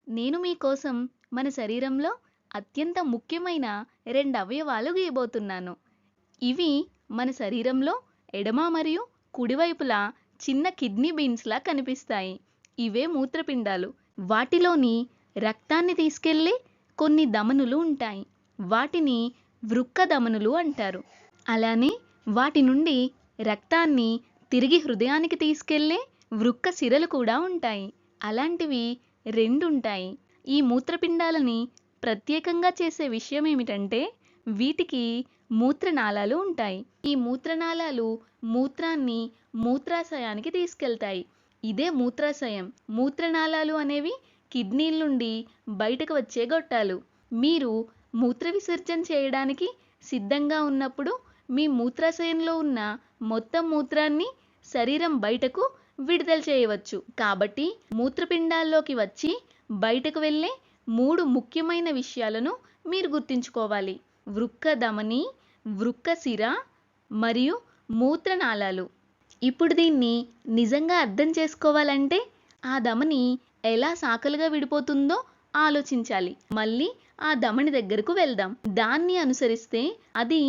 నేను మీకోసం మన శరీరంలో అత్యంత ముఖ్యమైన 2 అవయవాలు గీయబోతున్నాను. ఇవి మన శరీరంలో ఎడమ మరియు కుడివైపులా చిన్న కిడ్నీ బీన్స్‌లా కనిపిస్తాయి. ఇవే మూత్రపిండాలు. వాటిలోని రక్తాన్ని తీసుకెళ్ళే కొన్ని ధమనులు ఉంటాయి. వాటిని వృక్క ధమనులు అంటారు. అలానే వాటి నుండి రక్తాన్ని తిరిగి హృదయానికి తీసుకెళ్ళే వృక్క సిరలు కూడా ఉంటాయి. అలాంటివి 2 ఉంటాయి. ఈ మూత్రపిండాలని ప్రత్యేకంగా చేసే విషయం ఏమిటంటే వీటికి మూత్రనాళాలు ఉంటాయి. ఈ మూత్రనాళాలు మూత్రాన్ని మూత్రాశయానికి తీసుకెళ్తాయి. ఇదే మూత్రాశయం. మూత్రనాళాలు అనేవి కిడ్నీల నుండి బయటకు వచ్చే గొట్టాలు. మీరు మూత్ర విసర్జన చేయడానికి సిద్ధంగా ఉన్నప్పుడు మీ మూత్రాశయంలో ఉన్న మొత్తం మూత్రాన్ని శరీరం బయటకు విడుదల చేయవచ్చు. కాబట్టి మూత్రపిండాల్లోకి వచ్చి బయటకు వెళ్ళే 3 ముఖ్యమైన విషయాలను మీరు గుర్తుంచుకోవాలి. వృక్క ధమని, వృక్క సిర మరియు మూత్రనాళాలు. ఇప్పుడు దీన్ని నిజంగా అర్థం చేసుకోవాలంటే ఆ ధమని ఎలా శాఖలుగా విడిపోతుందో ఆలోచించాలి. మళ్ళీ ఆ ధమని దగ్గరకు వెళ్దాం. దాన్ని అనుసరిస్తే అది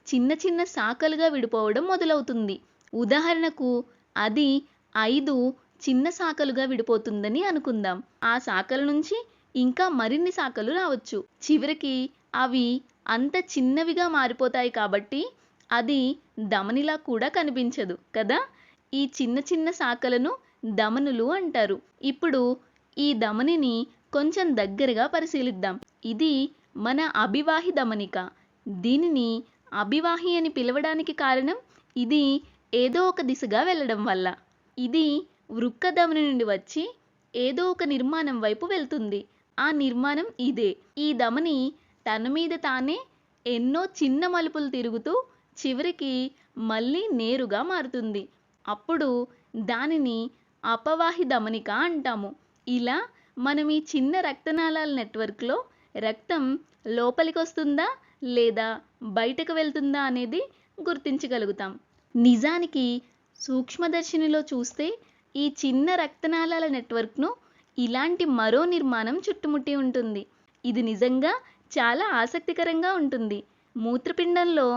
చిన్న చిన్న శాఖలుగా విడిపోవడం మొదలవుతుంది. ఉదాహరణకు అది 5 చిన్న శాఖలుగా విడిపోతుందని అనుకుందాం. ఆ శాఖల నుంచి ఇంకా మరిన్ని శాఖలు రావచ్చు. చివరికి అవి అంత చిన్నవిగా మారిపోతాయి కాబట్టి అది ధమనిలా కూడా కనిపించదు కదా. ఈ చిన్న చిన్న శాఖలను ధమనులు అంటారు. ఇప్పుడు ఈ ధమనిని కొంచెం దగ్గరగా పరిశీలిద్దాం. ఇది మన అభివాహి ధమనిక. దీనిని అభివాహి అని పిలవడానికి కారణం ఇది ఏదో ఒక దిశగా వెళ్ళడం వల్ల. ఇది వృక్క ధమని నుండి వచ్చి ఏదో ఒక నిర్మాణం వైపు వెళ్తుంది. ఆ నిర్మాణం ఇదే. ఈ ధమని తన మీద తానే ఎన్నో చిన్న మలుపులు తిరుగుతూ చివరికి మళ్ళీ నేరుగా మారుతుంది. అప్పుడు దానిని అపవాహి ధమనిక అంటాము. ఇలా మనం ఈ చిన్న రక్తనాళాల నెట్వర్క్లో రక్తం లోపలికి వస్తుందా లేదా బయటకు వెళ్తుందా అనేది గుర్తించగలుగుతాం. నిజానికి సూక్ష్మదర్శినిలో చూస్తే ఈ చిన్న రక్తనాళాల నెట్వర్క్ను ఇలాంటి మరో నిర్మాణం చుట్టుముట్టి ఉంటుంది. ఇది నిజంగా చాలా ఆసక్తికరంగా ఉంటుంది. మూత్రపిండంలో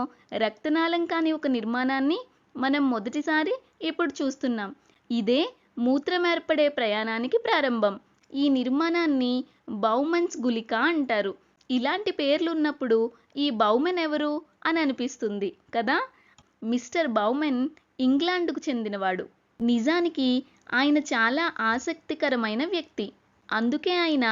రక్తనాళం కాని ఒక నిర్మాణాన్ని మనం మొదటిసారి ఇప్పుడు చూస్తున్నాం. ఇదే మూత్రం ఏర్పడే ప్రయాణానికి ప్రారంభం. ఈ నిర్మాణాన్ని బౌమన్స్ గుళిక అంటారు. ఇలాంటి పేర్లు ఉన్నప్పుడు ఈ బౌమెన్ ఎవరు అని అనిపిస్తుంది కదా. మిస్టర్ బౌమెన్ ఇంగ్లాండ్కు చెందినవాడు. నిజానికి ఆయన చాలా ఆసక్తికరమైన వ్యక్తి. అందుకే ఆయన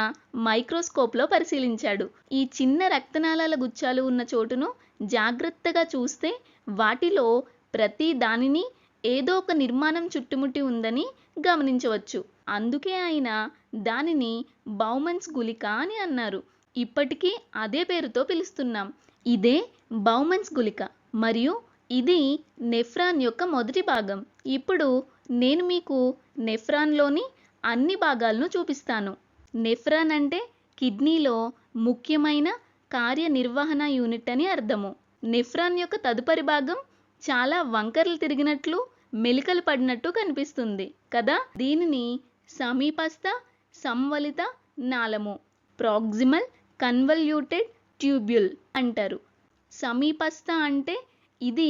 మైక్రోస్కోప్లో పరిశీలించాడు. ఈ చిన్న రక్తనాళాల గుచ్చాలు ఉన్న చోటును జాగ్రత్తగా చూస్తే వాటిలో ప్రతి దానిని ఏదో ఒక నిర్మాణం చుట్టుముట్టి ఉందని గమనించవచ్చు. అందుకే ఆయన దానిని బౌమన్స్ గుళిక అని అన్నారు. ఇప్పటికీ అదే పేరుతో పిలుస్తున్నాం. ఇదే బౌమన్స్ గుళిక మరియు ఇది నెఫ్రాన్ యొక్క మొదటి భాగం. ఇప్పుడు నేను మీకు నెఫ్రాన్లోని అన్ని భాగాలను చూపిస్తాను. నెఫ్రాన్ అంటే కిడ్నీలో ముఖ్యమైన కార్యనిర్వహణ యూనిట్ అని అర్థము. నెఫ్రాన్ యొక్క తదుపరి భాగం చాలా వంకర్లు తిరిగినట్లు మెలికలు పడినట్టు కనిపిస్తుంది కదా. దీనిని సమీపస్థ సంవలిత నాళము ప్రాక్సిమల్ కన్వల్యూటెడ్ ట్యూబ్యూల్ అంటారు. సమీపస్థ అంటే ఇది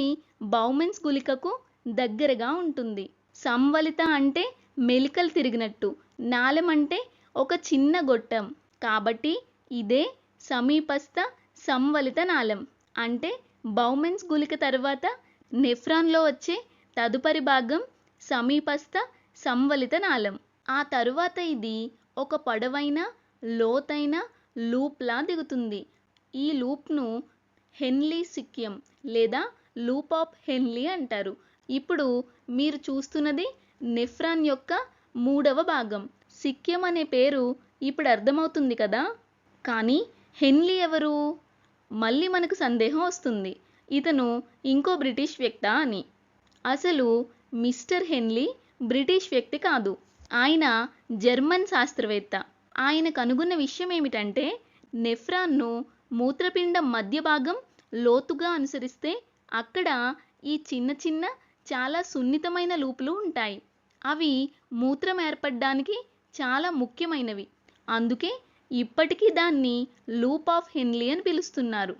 బౌమెన్స్ గుళికకు దగ్గరగా ఉంటుంది. సంవలిత అంటే మెలికలు తిరిగినట్టు. నాళం అంటే ఒక చిన్న గొట్టం. కాబట్టి ఇదే సమీపస్థ సంవలిత నాళం. అంటే బౌమెన్స్ గుళిక తర్వాత నెఫ్రాన్లో వచ్చే తదుపరి భాగం సమీపస్థ సంవలిత నాళం. ఆ తరువాత ఇది ఒక పొడవైన లోతైన లూప్లా దిగుతుంది. ఈ లూప్ను హెన్లీ సిక్యం లేదా లూప్ ఆఫ్ హెన్లీ అంటారు. ఇప్పుడు మీరు చూస్తున్నది నెఫ్రాన్ యొక్క 3వ భాగం. సిక్యం అనే పేరు ఇప్పుడు అర్థమవుతుంది కదా. కానీ హెన్లీ ఎవరు? మళ్ళీ మనకు సందేహం వస్తుంది. ఇతను ఇంకో బ్రిటిష్ వ్యక్తా అని. అసలు మిస్టర్ హెన్లీ బ్రిటిష్ వ్యక్తి కాదు. ఆయన జర్మన్ శాస్త్రవేత్త. ఆయన కనుగొన్న విషయం ఏమిటంటే నెఫ్రాన్ను మూత్రపిండం మధ్య భాగం లోతుగా అనుసరిస్తే అక్కడ ఈ చిన్న చిన్న చాలా సున్నితమైన లూపులు ఉంటాయి. అవి మూత్రం ఏర్పడడానికి చాలా ముఖ్యమైనవి. అందుకే ఇప్పటికీ దాన్ని లూప్ ఆఫ్ హెన్లీ అని పిలుస్తున్నారు.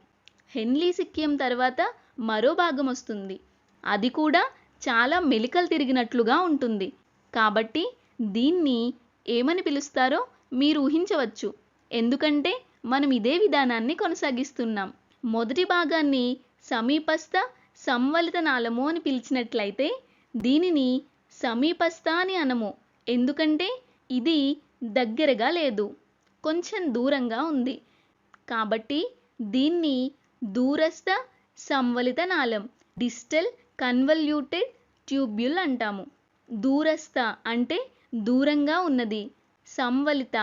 హెన్లీ సిక్కిం తర్వాత మరో భాగం వస్తుంది. అది కూడా చాలా మెలికలు తిరిగినట్లుగా ఉంటుంది. కాబట్టి దీన్ని ఏమని పిలుస్తారో మీరు ఊహించవచ్చు. ఎందుకంటే మనం ఇదే విధానాన్ని కొనసాగిస్తున్నాం. మొదటి భాగాన్ని సమీపస్థ సంవలిత నాళము అని పిలిచినట్లయితే దీనిని సమీపస్థ అని అనము. ఎందుకంటే ఇది దగ్గరగా లేదు, కొంచెం దూరంగా ఉంది. కాబట్టి దీన్ని దూరస్థ సంవలిత నాళం, డిస్టల్ కన్వల్యూటెడ్ ట్యూబ్యూల్ అంటాము. దూరస్థ అంటే దూరంగా ఉన్నది, సంవలిత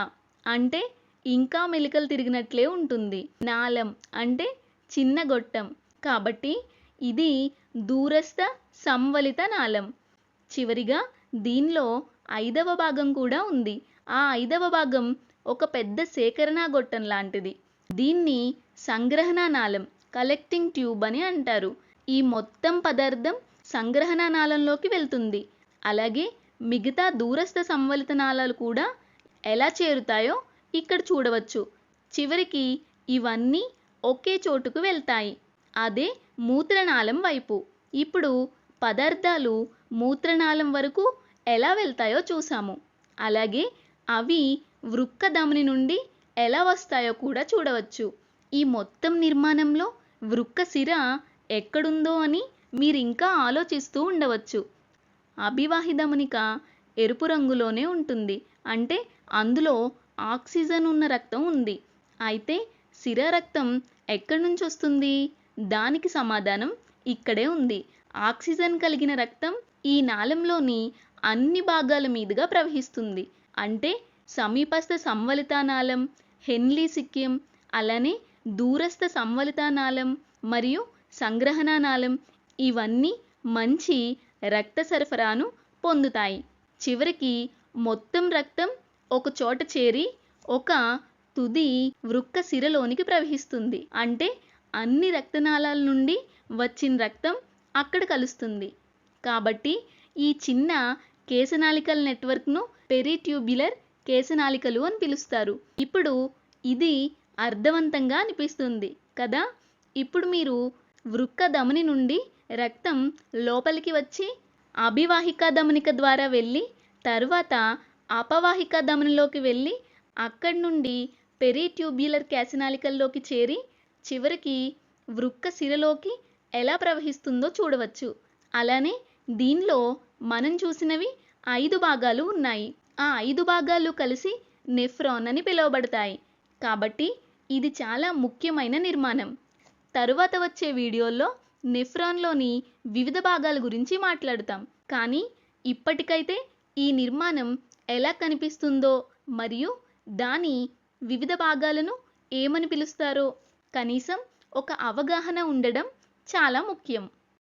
అంటే ఇంకా మెలికలు తిరిగినట్లే ఉంటుంది, నాళం అంటే చిన్న గొట్టం. కాబట్టి ఇది దూరస్థ సంవలిత నాళం. చివరిగా దీనిలో 5వ భాగం కూడా ఉంది. ఆ 5వ భాగం ఒక పెద్ద సేకరణ గొట్టం లాంటిది. దీన్ని సంగ్రహణ నాళం, కలెక్టింగ్ ట్యూబ్ అని అంటారు. ఈ మొత్తం పదార్థం సంగ్రహణ నాళంలోకి వెళ్తుంది. అలాగే మిగతా దూరస్థ సంవలిత నాళాలు కూడా ఎలా చేరుతాయో ఇక్కడ చూడవచ్చు. చివరికి ఇవన్నీ ఒకే చోటుకు వెళ్తాయి, అదే మూత్రనాళం వైపు. ఇప్పుడు పదార్థాలు మూత్రనాళం వరకు ఎలా వెళ్తాయో చూసాము. అలాగే అవి వృక్క ధమని నుండి ఎలా వస్తాయో కూడా చూడవచ్చు. ఈ మొత్తం నిర్మాణంలో వృక్క సిర ఎక్కడుందో అని మీరు ఇంకా ఆలోచిస్తూ ఉండవచ్చు. అభివాహి ధమనిక ఎరుపు రంగులోనే ఉంటుంది, అంటే అందులో ఆక్సిజన్ ఉన్న రక్తం ఉంది. అయితే సిర రక్తం ఎక్కడి నుంచి వస్తుంది? దానికి సమాధానం ఇక్కడే ఉంది. ఆక్సిజన్ కలిగిన రక్తం ఈ నాళంలోని అన్ని భాగాల మీదుగా ప్రవహిస్తుంది. అంటే సమీపస్థ సంవలిత నాళం, హెన్లీ సిక్కిం, అలానే దూరస్థ సంవలిత నాళం మరియు సంగ్రహణ నాళం ఇవన్నీ మంచి రక్త సరఫరాను పొందుతాయి. చివరికి మొత్తం రక్తం ఒక చోట చేరి ఒక తుది వృక్క సిరలోనికి ప్రవహిస్తుంది. అంటే అన్ని రక్తనాళాల నుండి వచ్చిన రక్తం అక్కడ కలుస్తుంది. కాబట్టి ఈ చిన్న కేశనాళికల నెట్వర్క్ను పెరిట్యూబ్యులర్ కేశనాళికలు అని పిలుస్తారు. ఇప్పుడు ఇది అర్థవంతంగా అనిపిస్తుంది కదా? ఇప్పుడు మీరు వృక్క ధమని నుండి రక్తం లోపలికి వచ్చి అభివాహిక ధమనిక ద్వారా వెళ్ళి తర్వాత అపవాహిక ధమనిలోకి వెళ్ళి అక్కడి నుండి పెరిట్యూబ్యులర్ కేశనాళికల్లోకి చేరి చివరికి వృక్క సిరలోకి ఎలా ప్రవహిస్తుందో చూడవచ్చు. అలానే దీనిలో మనం చూసినవి 5 భాగాలు ఉన్నాయి. ఆ 5 భాగాలు కలిసి నెఫ్రాన్ అని పిలువబడతాయి. కాబట్టి ఇది చాలా ముఖ్యమైన నిర్మాణం. తరువాత వచ్చే వీడియోల్లో నెఫ్రాన్లోని వివిధ భాగాల గురించి మాట్లాడుతాం. కానీ ఇప్పటికైతే ఈ నిర్మాణం ఎలా కనిపిస్తుందో మరియు దాని వివిధ భాగాలను ఏమని పిలుస్తారో కనీసం ఒక అవగాహన ఉండడం చాలా ముఖ్యం.